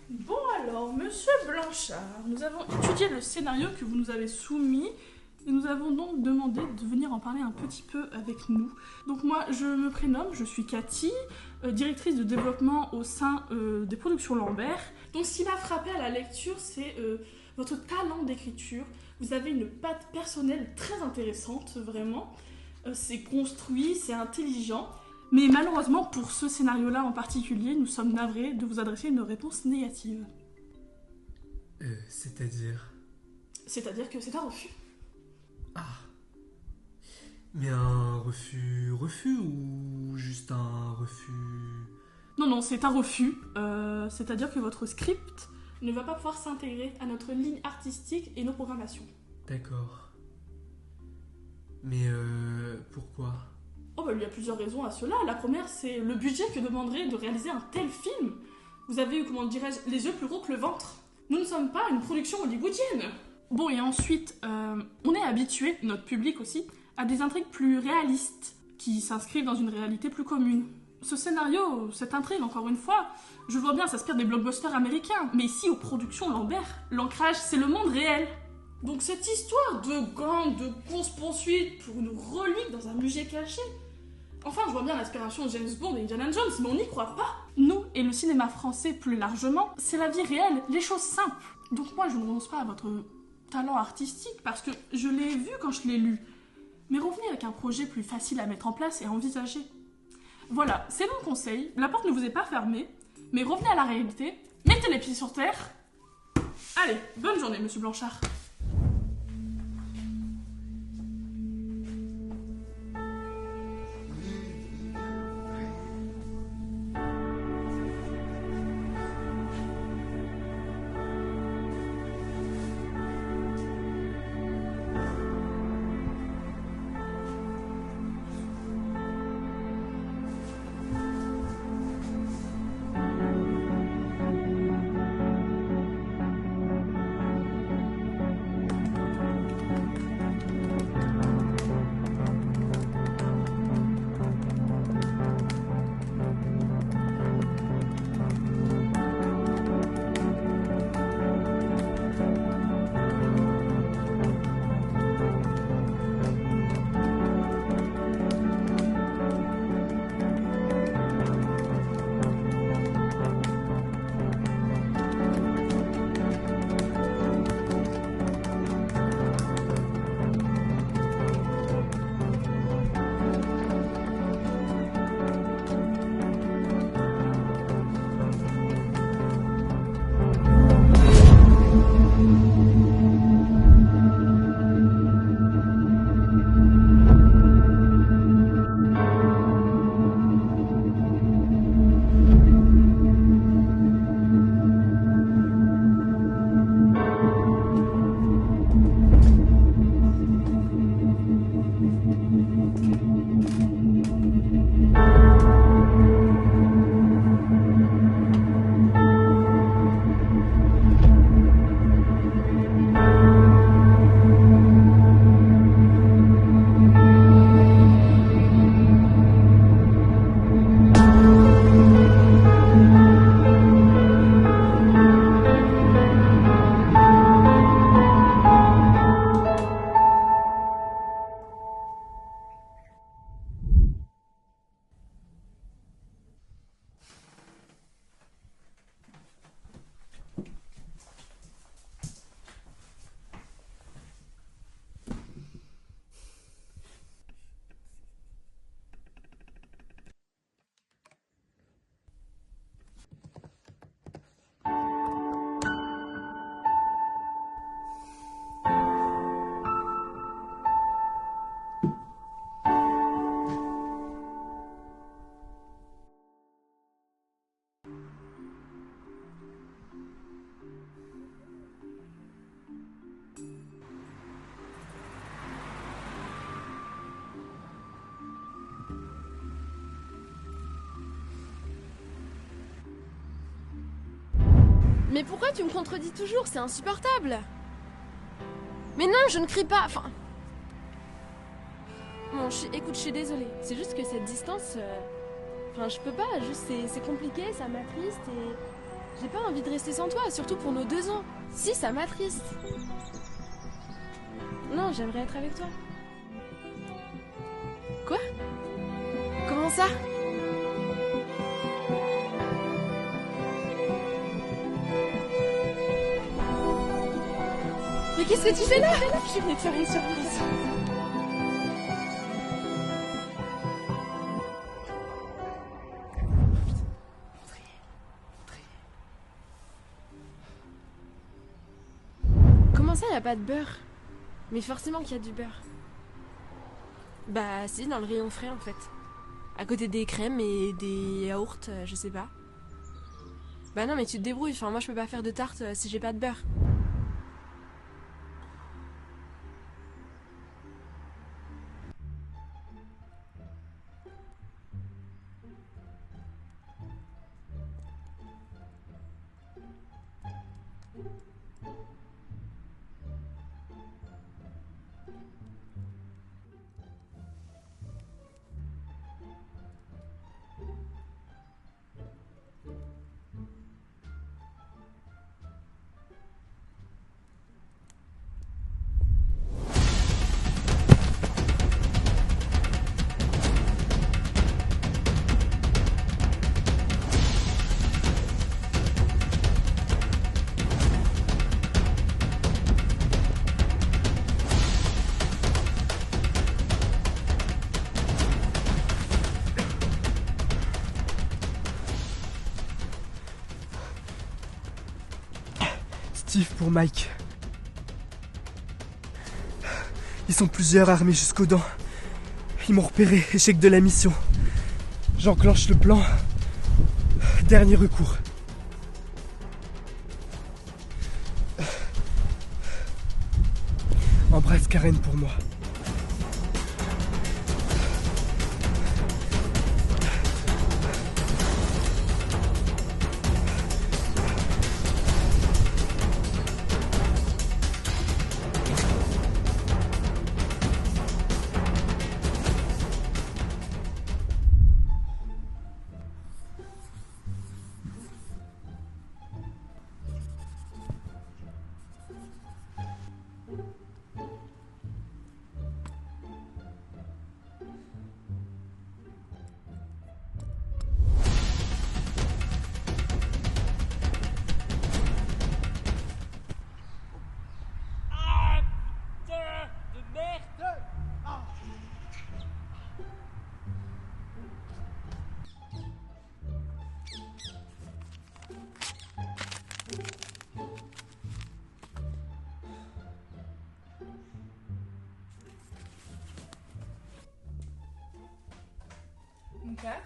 Bon alors, monsieur Blanchard, nous avons étudié le scénario que vous nous avez soumis et nous avons donc demandé de venir en parler un petit peu avec nous. Donc moi, je me prénomme, je suis Cathy, directrice de développement au sein des productions Lambert. Donc ce qui m'a frappé à la lecture, c'est votre talent d'écriture. Vous avez une patte personnelle très intéressante, vraiment. C'est construit, c'est intelligent. Mais malheureusement, pour ce scénario-là en particulier, nous sommes navrés de vous adresser une réponse négative. C'est-à-dire... C'est-à-dire que c'est un refus. Ah. Mais un refus ou juste un refus... Non, c'est un refus. C'est-à-dire que votre script ne va pas pouvoir s'intégrer à notre ligne artistique et nos programmations. D'accord. Mais pourquoi ? Oh bah il y a plusieurs raisons à cela. La première, c'est le budget que demanderait de réaliser un tel film. Vous avez, comment dirais-je, les yeux plus gros que le ventre. Nous ne sommes pas une production hollywoodienne. Bon, et ensuite, on est habitué, notre public aussi, à des intrigues plus réalistes, qui s'inscrivent dans une réalité plus commune. Ce scénario, cette intrigue, encore une fois, je vois bien, ça s'inspire des blockbusters américains, mais ici, aux productions Lambert, l'ancrage, c'est le monde réel. Donc cette histoire de gang, de course-poursuite pour une relique dans un musée caché, enfin, je vois bien l'inspiration de James Bond et Indiana Jones, mais on n'y croit pas. Nous, et le cinéma français plus largement, c'est la vie réelle, les choses simples. Donc moi, je ne renonce pas à votre talent artistique, parce que je l'ai vu quand je l'ai lu. Mais revenez avec un projet plus facile à mettre en place et à envisager. Voilà, c'est mon conseil. La porte ne vous est pas fermée, mais revenez à la réalité, mettez les pieds sur terre. Allez, bonne journée, monsieur Blanchard. Mais pourquoi tu me contredis toujours? C'est insupportable. Mais non, je ne crie pas, enfin... Bon, écoute, je suis désolée. C'est juste que cette distance... Enfin, je peux pas, juste c'est compliqué, ça m'attriste et... J'ai pas envie de rester sans toi, surtout pour nos 2 ans. Si, ça m'attriste. Non, j'aimerais être avec toi. Quoi? Comment ça? Mais qu'est-ce que tu fais là? Je venais de faire une surprise. Comment ça, y a pas de beurre? Mais forcément qu'il y a du beurre. Bah si, dans le rayon frais en fait. À côté des crèmes et des yaourts, je sais pas. Bah non mais tu te débrouilles, enfin moi je peux pas faire de tarte si j'ai pas de beurre. Steve pour Mike. Ils sont plusieurs armés jusqu'aux dents. Ils m'ont repéré, échec de la mission. J'enclenche le plan. Dernier recours. Embrasse Karen pour moi. Mon cœur,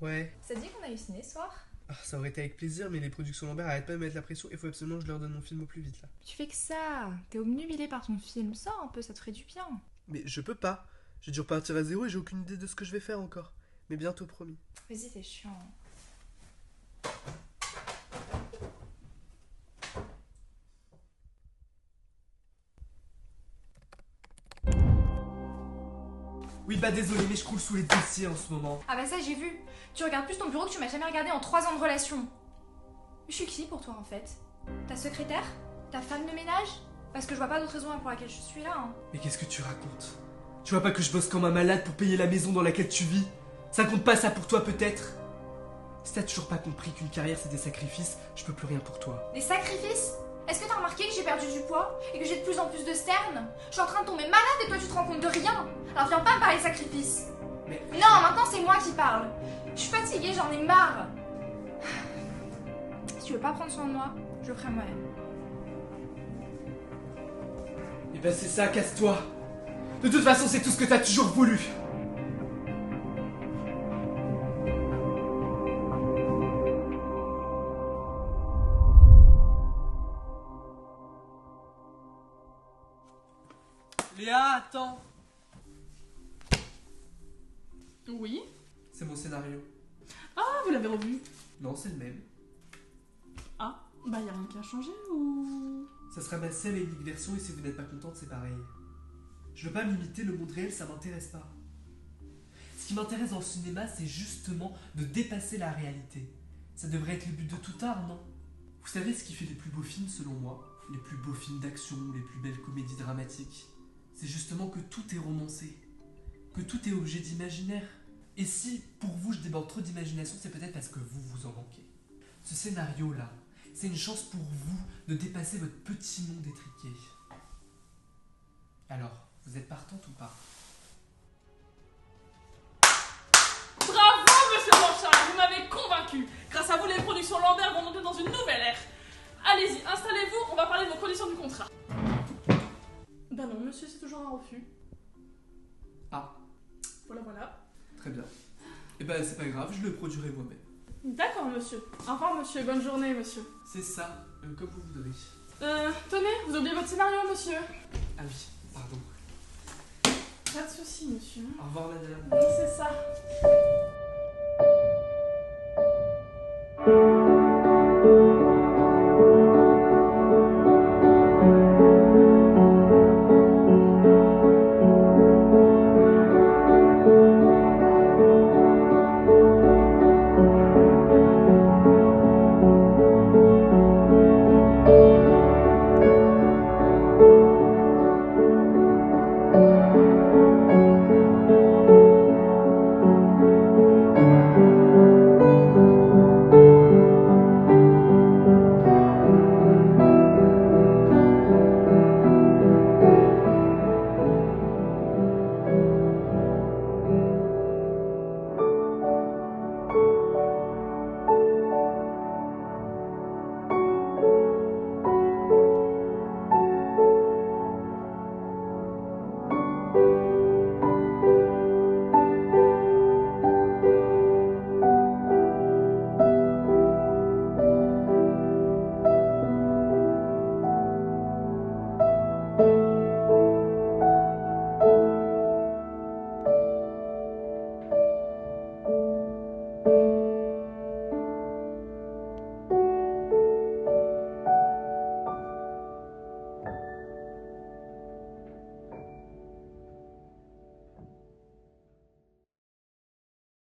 Ouais. ça dit qu'on aille au ciné ce soir? Ah, ça aurait été avec plaisir, mais les productions Lambert arrêtent pas de me mettre la pression. Il faut absolument que je leur donne mon film au plus vite là. Tu fais que ça, t'es obnubilé par ton film, sors un peu, ça te ferait du bien. Mais je peux pas. J'ai dû repartir à zéro et j'ai aucune idée de ce que je vais faire encore. Mais bientôt, promis. Vas-y, t'es chiant. Oui, bah désolé, mais je croule sous les dossiers en ce moment. Ah bah ça j'ai vu, tu regardes plus ton bureau que tu m'as jamais regardé en 3 ans de relation. Je suis qui pour toi en fait? Ta secrétaire? Ta femme de ménage? Parce que je vois pas d'autre raison pour laquelle je suis là. Hein. Mais qu'est-ce que tu racontes? Tu vois pas que je bosse comme un malade pour payer la maison dans laquelle tu vis? Ça compte pas ça pour toi peut-être? Si t'as toujours pas compris qu'une carrière c'est des sacrifices, je peux plus rien pour toi. Des sacrifices? Est-ce que t'as remarqué que j'ai perdu du poids et que j'ai de plus en plus de cernes? Je suis en train de tomber malade et toi tu te rends compte de rien. Alors viens pas me parler de sacrifices. Mais... Non, maintenant c'est moi qui parle. Je suis fatiguée, j'en ai marre. Si tu veux pas prendre soin de moi, je le ferai moi-même. Et ben c'est ça, casse-toi. De toute façon, c'est tout ce que t'as toujours voulu. Léa, attends. Oui. C'est mon scénario. Ah, vous l'avez revu? Non, c'est le même. Ah, bah y a rien qui a changé ou... Ça sera ma seule et unique version et si vous n'êtes pas contente, c'est pareil. Je veux pas m'imiter le monde réel, ça m'intéresse pas. Ce qui m'intéresse dans le cinéma, c'est justement de dépasser la réalité. Ça devrait être le but de tout art, non? Vous savez ce qui fait les plus beaux films selon moi? Les plus beaux films d'action, les plus belles comédies dramatiques? C'est justement que tout est romancé, que tout est objet d'imaginaire. Et si, pour vous, je déborde trop d'imagination, c'est peut-être parce que vous en manquez. Ce scénario-là, c'est une chance pour vous de dépasser votre petit monde étriqué. Alors, vous êtes partante ou pas? Bravo, monsieur Blanchard, vous m'avez convaincu. Grâce à vous, les productions Lambert vont monter dans une nouvelle ère. Allez-y, installez-vous, on va parler de vos conditions du contrat. Bah non, monsieur, c'est toujours un refus. Ah, Voilà. très bien. Eh ben, c'est pas grave, je le produirai moi-même. D'accord, monsieur. Au revoir, monsieur. Bonne journée, monsieur. C'est ça, comme vous voudrez. Tenez, vous oubliez votre scénario, monsieur. Ah oui, pardon. Pas de soucis, monsieur. Au revoir, madame. Oui, c'est ça.